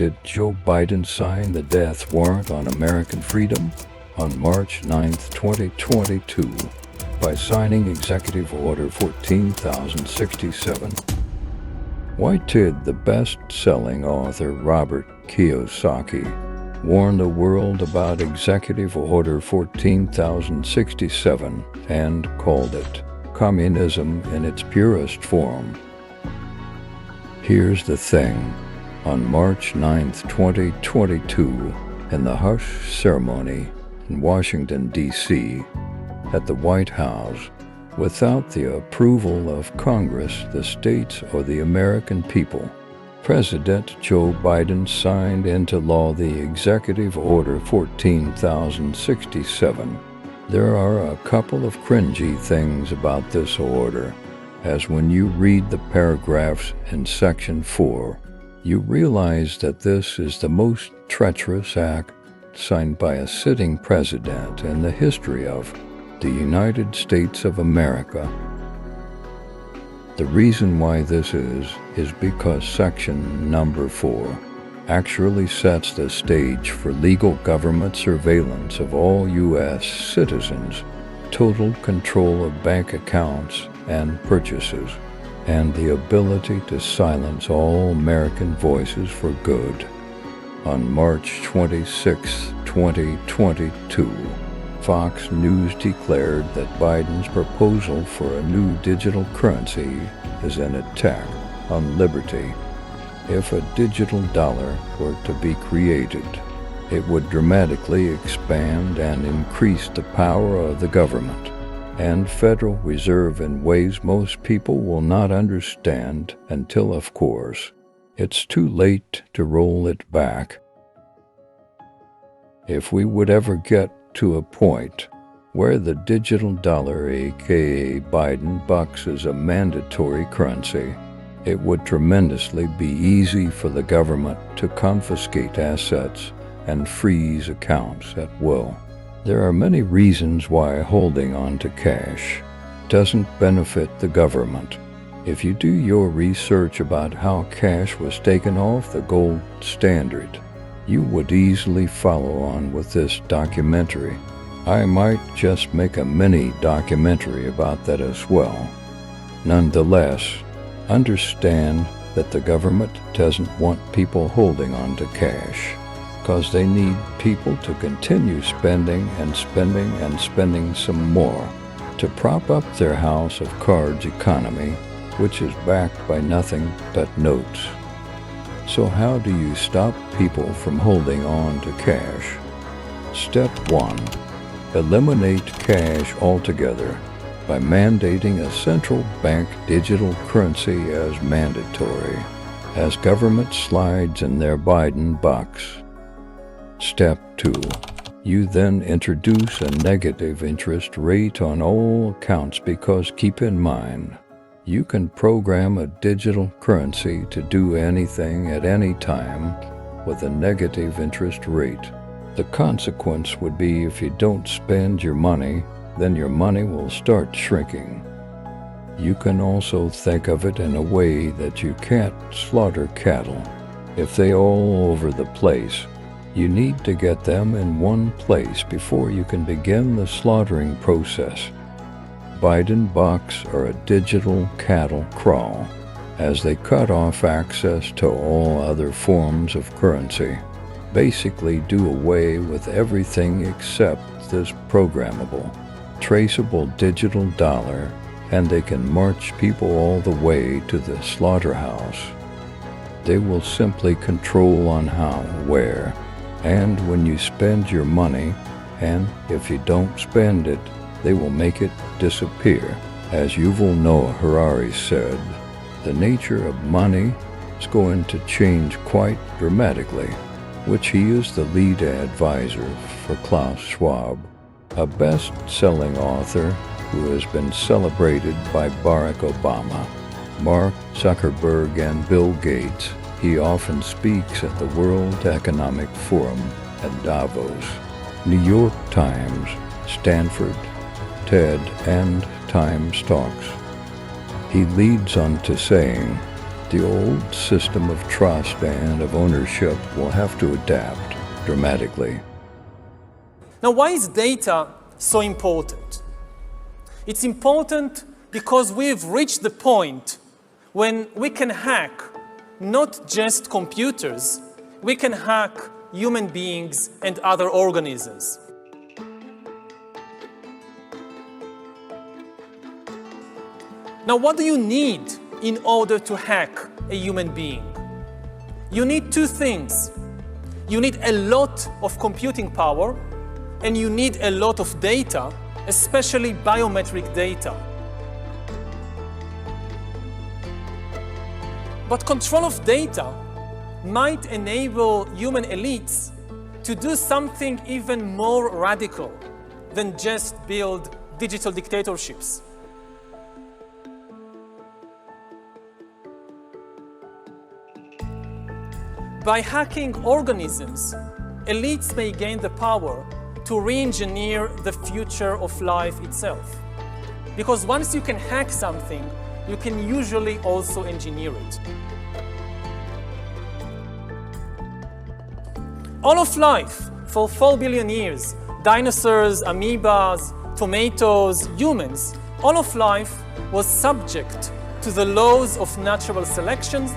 did Joe Biden sign the death warrant on American freedom? On March 9, 2022, by signing Executive Order 14,067. Why did the best-selling author Robert Kiyosaki warn the world about Executive Order 14,067 and called it communism in its purest form? Here's the thing. On March 9, 2022, in the hush ceremony in Washington, D.C., at the White House, without the approval of Congress, the states, or the American people, President Joe Biden signed into law the Executive Order 14,067. There are a couple of cringy things about this order, as when you read the paragraphs in Section 4, you realize that this is the most treacherous act signed by a sitting president in the history of the United States of America. The reason why this is because Section Number 4 actually sets the stage for legal government surveillance of all U.S. citizens, total control of bank accounts and purchases, and the ability to silence all American voices for good. On March 26, 2022, Fox News declared that Biden's proposal for a new digital currency is an attack on liberty. If a digital dollar were to be created, it would dramatically expand and increase the power of the government and Federal Reserve in ways most people will not understand until, of course, it's too late to roll it back. If we would ever get to a point where the digital dollar, aka Biden bucks, is a mandatory currency, it would tremendously be easy for the government to confiscate assets and freeze accounts at will. There are many reasons why holding on to cash doesn't benefit the government. If you do your research about how cash was taken off the gold standard, you would easily follow on with this documentary. I might just make a mini documentary about that as well. Nonetheless, understand that the government doesn't want people holding on to cash, because they need people to continue spending and spending and spending some more to prop up their house of cards economy, which is backed by nothing but notes. So how do you stop people from holding on to cash? Step 1. Eliminate cash altogether by mandating a central bank digital currency as mandatory, as government slides in their Biden bucks. Step 2. You then introduce a negative interest rate on all accounts, because keep in mind, you can program a digital currency to do anything at any time with a negative interest rate. The consequence would be, if you don't spend your money, then your money will start shrinking. You can also think of it in a way that you can't slaughter cattle. If they're all over the place, you need to get them in one place before you can begin the slaughtering process. Biden bucks are a digital cattle crawl, as they cut off access to all other forms of currency, basically do away with everything except this programmable, traceable digital dollar, and they can march people all the way to the slaughterhouse. They will simply control on how, where, and when you spend your money, and if you don't spend it, they will make it disappear. As Yuval Noah Harari said, the nature of money is going to change quite dramatically, which he is the lead advisor for Klaus Schwab, a best-selling author who has been celebrated by Barack Obama, Mark Zuckerberg, and Bill Gates. He often speaks at the World Economic Forum at Davos, New York Times, Stanford, TED, and Times Talks. He leads on to saying, The old system of trust and of ownership will have to adapt dramatically. Now, why is data so important? It's important because we've reached the point when we can hack not just computers, we can hack human beings and other organisms. Now, what do you need in order to hack a human being? You need two things. You need a lot of computing power, and you need a lot of data, especially biometric data. But control of data might enable human elites to do something even more radical than just build digital dictatorships. By hacking organisms, elites may gain the power to re-engineer the future of life itself. Because once you can hack something, you can usually also engineer it. All of life, for 4 billion years, dinosaurs, amoebas, tomatoes, humans, all of life was subject to the laws of natural selection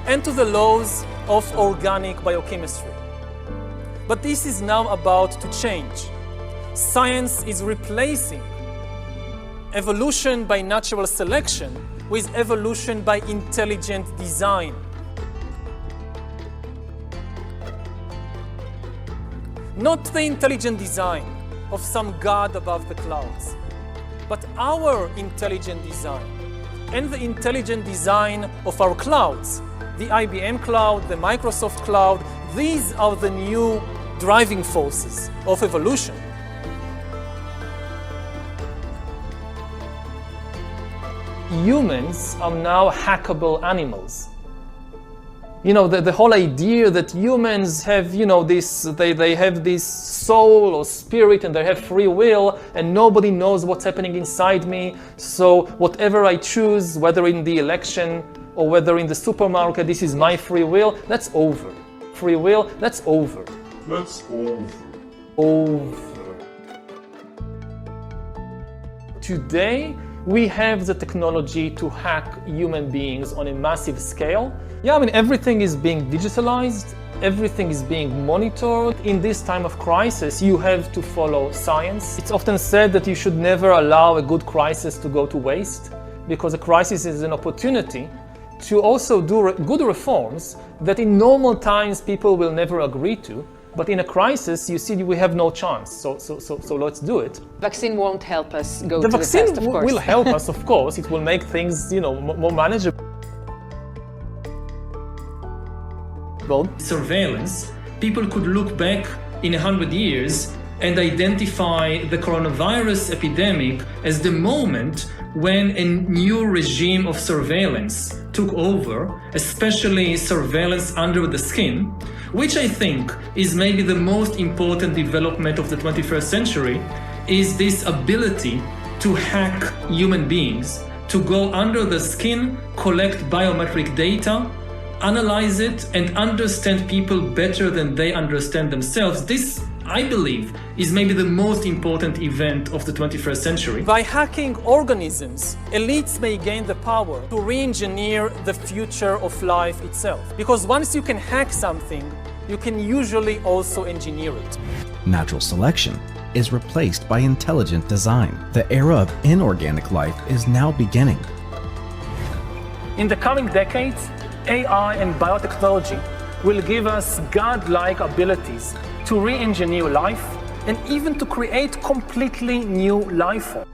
and to the laws of organic biochemistry. But this is now about to change. Science is replacing evolution by natural selection with evolution by intelligent design. Not the intelligent design of some god above the clouds, but our intelligent design and the intelligent design of our clouds. The IBM cloud, the Microsoft cloud, these are the new driving forces of evolution. Humans are now hackable animals. You know, the whole idea that humans have, you know, they have this soul or spirit and they have free will and nobody knows what's happening inside me. So whatever I choose, whether in the election or whether in the supermarket, this is my free will, that's over. Free will, that's over. That's over. Over. Today, we have the technology to hack human beings on a massive scale. Yeah, I mean, everything is being digitalized, everything is being monitored. In this time of crisis, you have to follow science. It's often said that you should never allow a good crisis to go to waste, because a crisis is an opportunity to also do good reforms that in normal times people will never agree to. But in a crisis, you see, we have no chance. So let's do it. Vaccine won't help us go the to the vaccine test, of course. will help us, of course. It will make things, you know, more manageable. Surveillance, people could look back in 100 years and identify the coronavirus epidemic as the moment when a new regime of surveillance took over, especially surveillance under the skin, which I think is maybe the most important development of the 21st century, is this ability to hack human beings, to go under the skin, collect biometric data, analyze it, and understand people better than they understand themselves. This, I believe, is maybe the most important event of the 21st century. By hacking organisms, elites may gain the power to re-engineer the future of life itself. Because once you can hack something, you can usually also engineer it. Natural selection is replaced by intelligent design. The era of inorganic life is now beginning. In the coming decades, AI and biotechnology will give us godlike abilities to re-engineer life and even to create completely new life forms.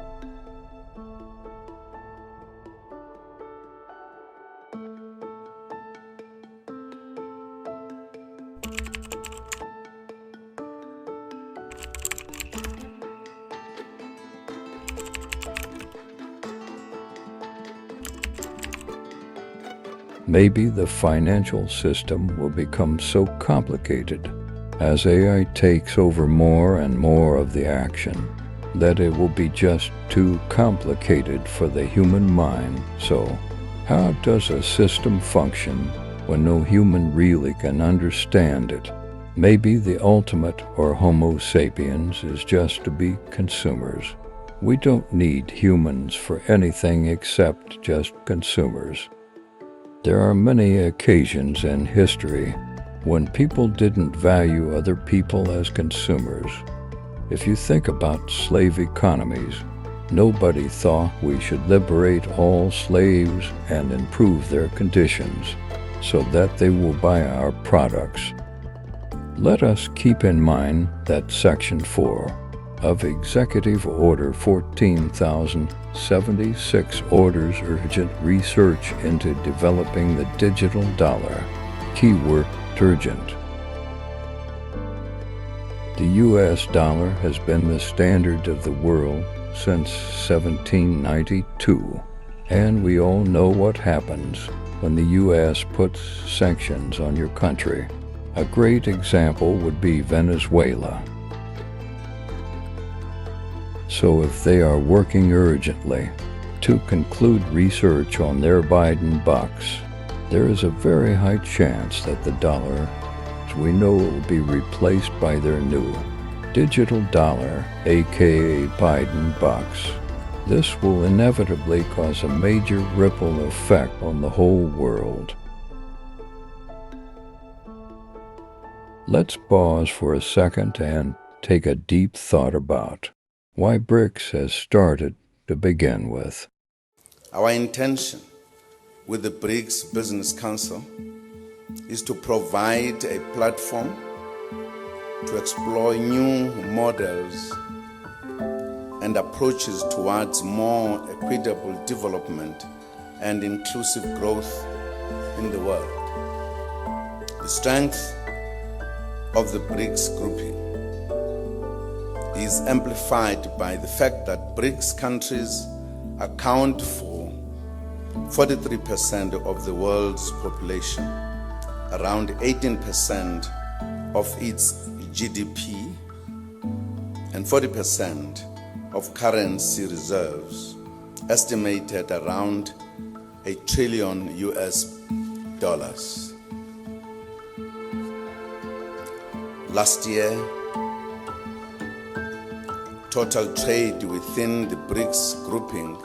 Maybe the financial system will become so complicated as AI takes over more and more of the action that it will be just too complicated for the human mind. So How does a system function when no human really can understand it? Maybe the ultimate or Homo sapiens is just to be consumers. We don't need humans for anything except just consumers. There are many occasions in history when people didn't value other people as consumers. If you think about slave economies, nobody thought we should liberate all slaves and improve their conditions so that they will buy our products. Let us keep in mind that Section 4 of Executive Order 14,076 orders urgent research into developing the digital dollar. Keyword urgent. The U.S. dollar has been the standard of the world since 1792, and we all know what happens when the U.S. puts sanctions on your country. A great example would be Venezuela. So if they are working urgently to conclude research on their Biden bucks, there is a very high chance that the dollar, as we know, will be replaced by their new digital dollar, aka Biden bucks. This will inevitably cause a major ripple effect on the whole world. Let's pause for a second and take a deep thought about why BRICS has started to begin with. Our intention with the BRICS Business Council is to provide a platform to explore new models and approaches towards more equitable development and inclusive growth in the world. The strength of the BRICS grouping is amplified by the fact that BRICS countries account for 43% of the world's population, around 18% of its GDP, and 40% of currency reserves, estimated around $1 trillion. Last year, total trade within the BRICS grouping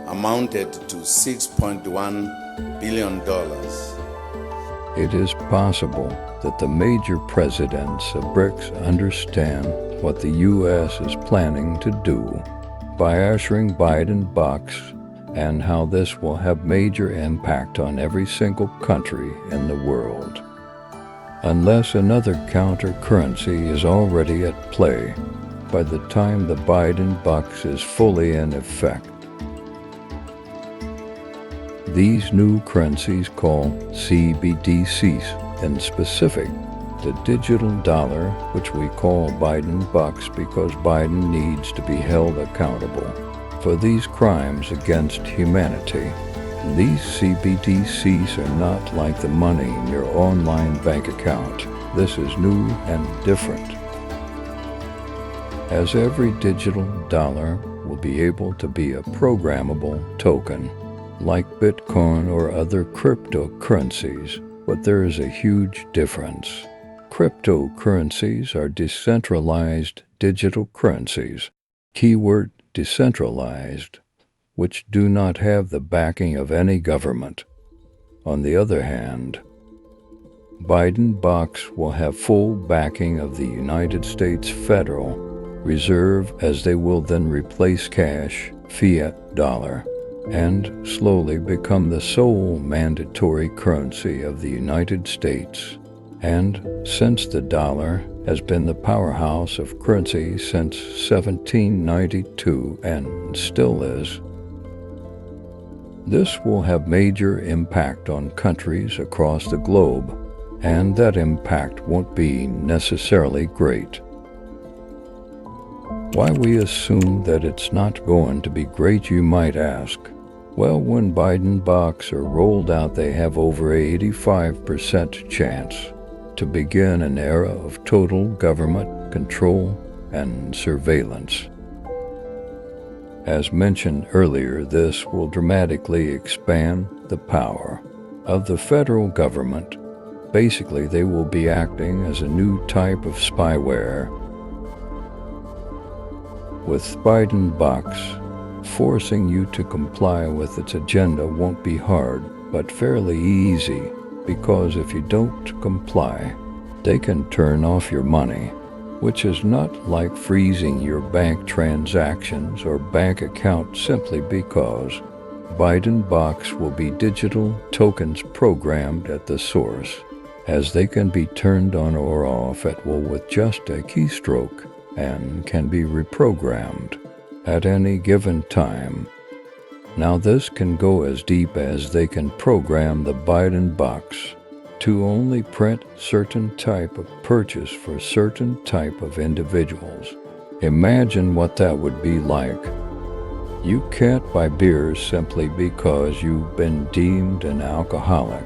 amounted to $6.1 billion. It is possible that the major presidents of BRICS understand what the U.S. is planning to do by ushering Biden bucks and how this will have major impact on every single country in the world. Unless another counter-currency is already at play by the time the Biden bucks is fully in effect. These new currencies called CBDCs, in specific, the digital dollar, which we call Biden bucks because Biden needs to be held accountable for these crimes against humanity. These CBDCs are not like the money in your online bank account. This is new and different, as every digital dollar will be able to be a programmable token, like Bitcoin or other cryptocurrencies, but there is a huge difference. Cryptocurrencies are decentralized digital currencies, keyword decentralized, which do not have the backing of any government. On the other hand, Biden bucks will have full backing of the United States Federal Reserve, as they will then replace cash, fiat dollar, and slowly become the sole mandatory currency of the United States. And since the dollar has been the powerhouse of currency since 1792 and still is, this will have major impact on countries across the globe, and that impact won't be necessarily great. Why we assume that it's not going to be great, you might ask. Well, when Biden bucks are rolled out, they have over 85% chance to begin an era of total government control and surveillance. As mentioned earlier, this will dramatically expand the power of the federal government. Basically, they will be acting as a new type of spyware. With Biden box, forcing you to comply with its agenda won't be hard, but fairly easy, because if you don't comply, they can turn off your money, which is not like freezing your bank transactions or bank account simply because Biden box will be digital tokens programmed at the source, as they can be turned on or off at will with just a keystroke and can be reprogrammed at any given time. Now this can go as deep as they can program the Biden box to only print certain type of purchase for certain type of individuals. Imagine what that would be like. You can't buy beers simply because you've been deemed an alcoholic,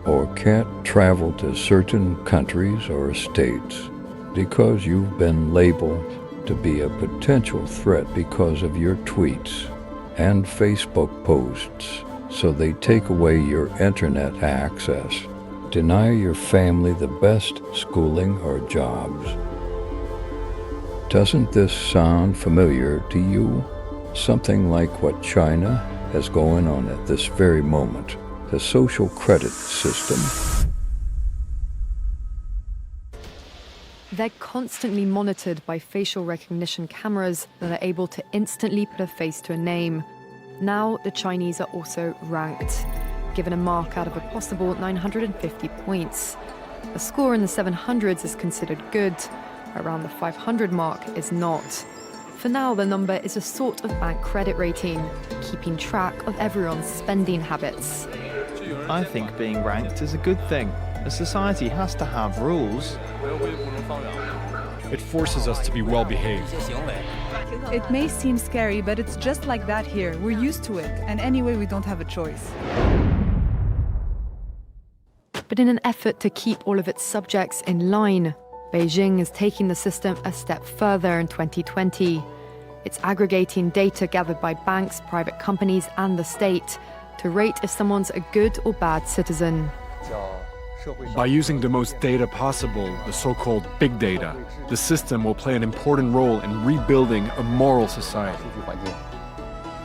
or can't travel to certain countries or states because you've been labeled to be a potential threat because of your tweets and Facebook posts, so they take away your internet access, deny your family the best schooling or jobs. Doesn't this sound familiar to you? Something like what China has going on at this very moment, the social credit system. They're constantly monitored by facial recognition cameras that are able to instantly put a face to a name. Now, the Chinese are also ranked, given a mark out of a possible 950 points. A score in the 700s is considered good. Around the 500 mark is not. For now, the number is a sort of bank credit rating, keeping track of everyone's spending habits. I think being ranked is a good thing. A society has to have rules. It forces us to be well-behaved. It may seem scary, but it's just like that here. We're used to it, and anyway, we don't have a choice. But in an effort to keep all of its subjects in line, Beijing is taking the system a step further in 2020. It's aggregating data gathered by banks, private companies, and the state to rate if someone's a good or bad citizen. By using the most data possible, the so-called big data, the system will play an important role in rebuilding a moral society.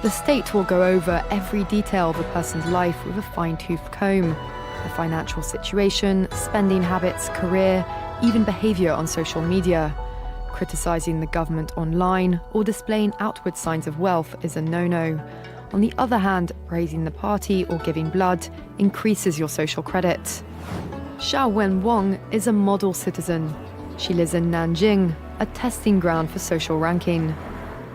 The state will go over every detail of a person's life with a fine-tooth comb. The financial situation, spending habits, career, even behavior on social media. Criticizing the government online or displaying outward signs of wealth is a no-no. On the other hand, praising the party or giving blood increases your social credit. Xiao Wenwang is a model citizen. She lives in Nanjing, a testing ground for social ranking.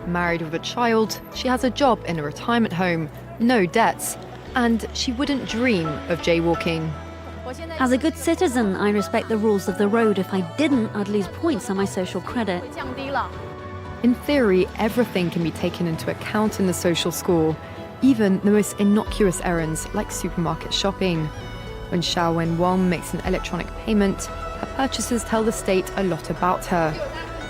Married with a child, she has a job in a retirement home, no debts, and she wouldn't dream of jaywalking. As a good citizen, I respect the rules of the road. If I didn't, I'd lose points on my social credit. In theory, everything can be taken into account in the social score, even the most innocuous errands like supermarket shopping. When Xiao Wenwang makes an electronic payment, her purchases tell the state a lot about her.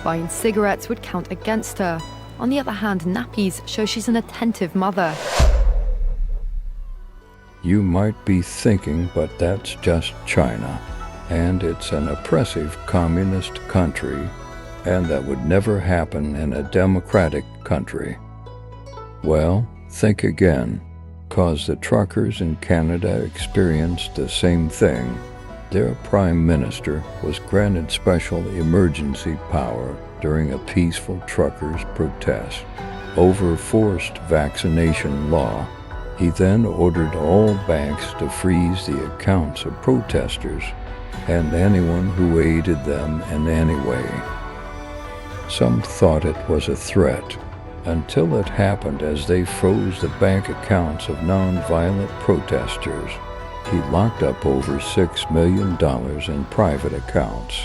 Buying cigarettes would count against her. On the other hand, nappies show she's an attentive mother. You might be thinking, but that's just China, and it's an oppressive communist country, and that would never happen in a democratic country. Well, think again, cause the truckers in Canada experienced the same thing. Their prime minister was granted special emergency power during a peaceful truckers' protest over forced vaccination law. He then ordered all banks to freeze the accounts of protesters and anyone who aided them in any way. Some thought it was a threat until it happened as they froze the bank accounts of non-violent protesters. He locked up over $6 million in private accounts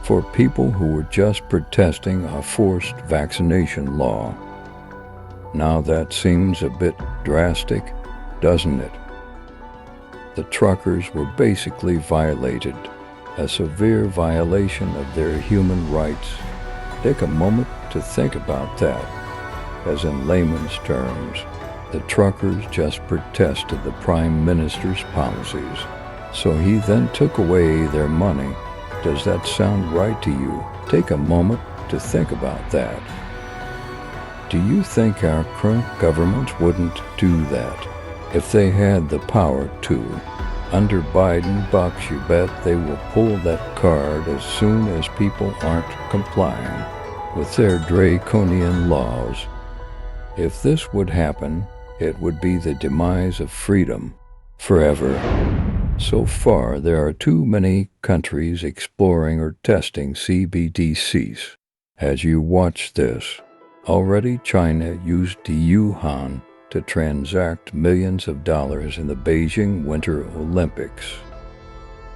for people who were just protesting a forced vaccination law. Now that seems a bit drastic, doesn't it? The truckers were basically violated, a severe violation of their human rights. Take a moment to think about that. as in layman's terms, the truckers just protested the Prime Minister's policies, so he then took away their money. Does that sound right to you? Take a moment to think about that. Do you think our current government wouldn't do that if they had the power to? Under Biden bucks, you bet they will pull that card as soon as people aren't complying with their draconian laws. If this would happen, it would be the demise of freedom forever. So far, there are too many countries exploring or testing CBDCs. As you watch this, already China used the yuan to transact millions of dollars in the Beijing Winter Olympics.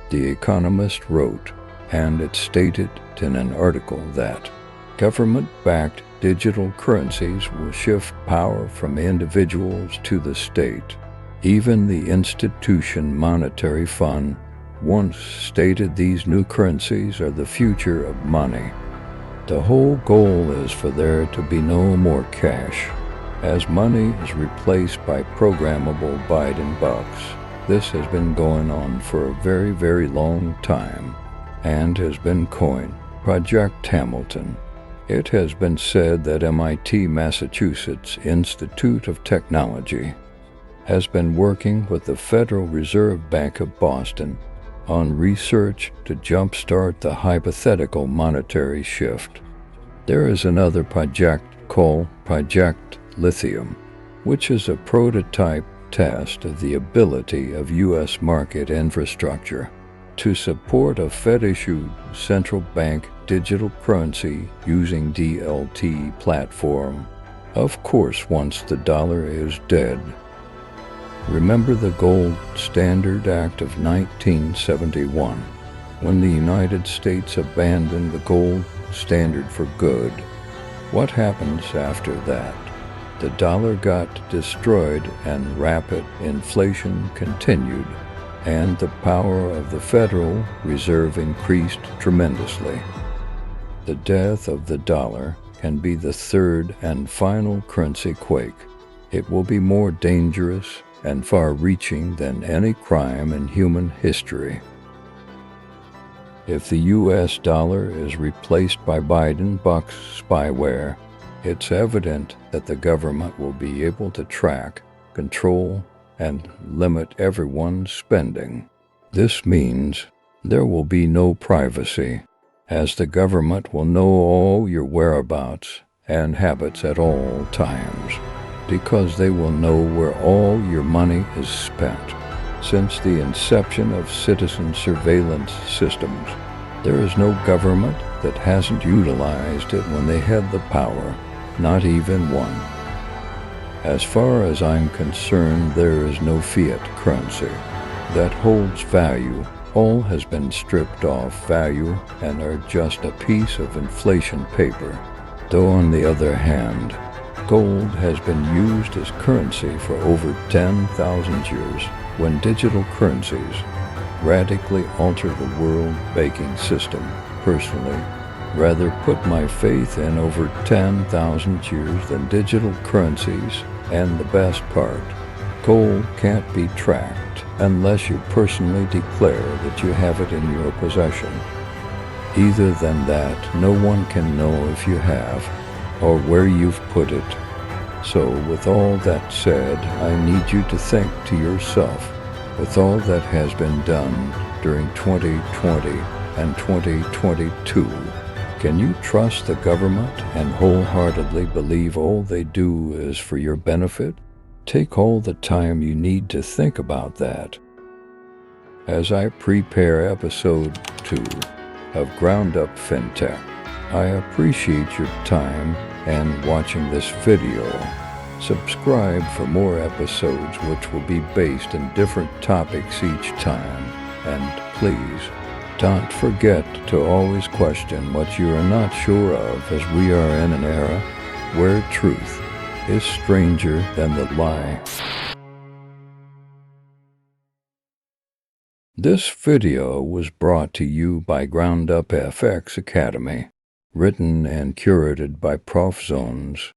The Economist wrote, and it stated in an article that government-backed digital currencies will shift power from individuals to the state. Even the Institution Monetary Fund once stated these new currencies are the future of money. The whole goal is for there to be no more cash, as money is replaced by programmable Biden bucks. This has been going on for a very, very long time and has been coined Project Hamilton. It has been said that MIT, Massachusetts Institute of Technology has been working with the Federal Reserve Bank of Boston on research to jumpstart the hypothetical monetary shift. There is another project called Project Lithium, which is a prototype test of the ability of U.S. market infrastructure to support a Fed-issued central bank digital currency using DLT platform. Of course, once the dollar is dead. Remember the Gold Standard Act of 1971, when the United States abandoned the gold standard for good. What happens after that? The dollar got destroyed and rapid inflation continued, and the power of the Federal Reserve increased tremendously. The death of the dollar can be the third and final currency quake. It will be more dangerous and far-reaching than any crime in human history. If the U.S. dollar is replaced by Biden bucks spyware, it's evident that the government will be able to track, control, and limit everyone's spending. This means there will be no privacy, as the government will know all your whereabouts and habits at all times, because they will know where all your money is spent. Since the inception of citizen surveillance systems, there is no government that hasn't utilized it when they had the power, not even one. As far as I'm concerned, there is no fiat currency that holds value. All has been stripped off value and are just a piece of inflation paper. Though on the other hand, gold has been used as currency for over 10,000 years, when digital currencies radically alter the world banking system. Personally, rather put my faith in over 10,000 years than digital currencies, and the best part, gold can't be tracked unless you personally declare that you have it in your possession. Either than that, no one can know if you have or where you've put it. So with all that said, I need you to think to yourself, with all that has been done during 2020 and 2022, can you trust the government and wholeheartedly believe all they do is for your benefit? Take all the time you need to think about that. As I prepare episode 2 of Ground Up FinTech, I appreciate your time and watching this video. Subscribe for more episodes which will be based in different topics each time. And please, don't forget to always question what you are not sure of, as we are in an era where truth is stranger than the lie. This video was brought to you by Ground Up FX Academy, written and curated by Prof Zones.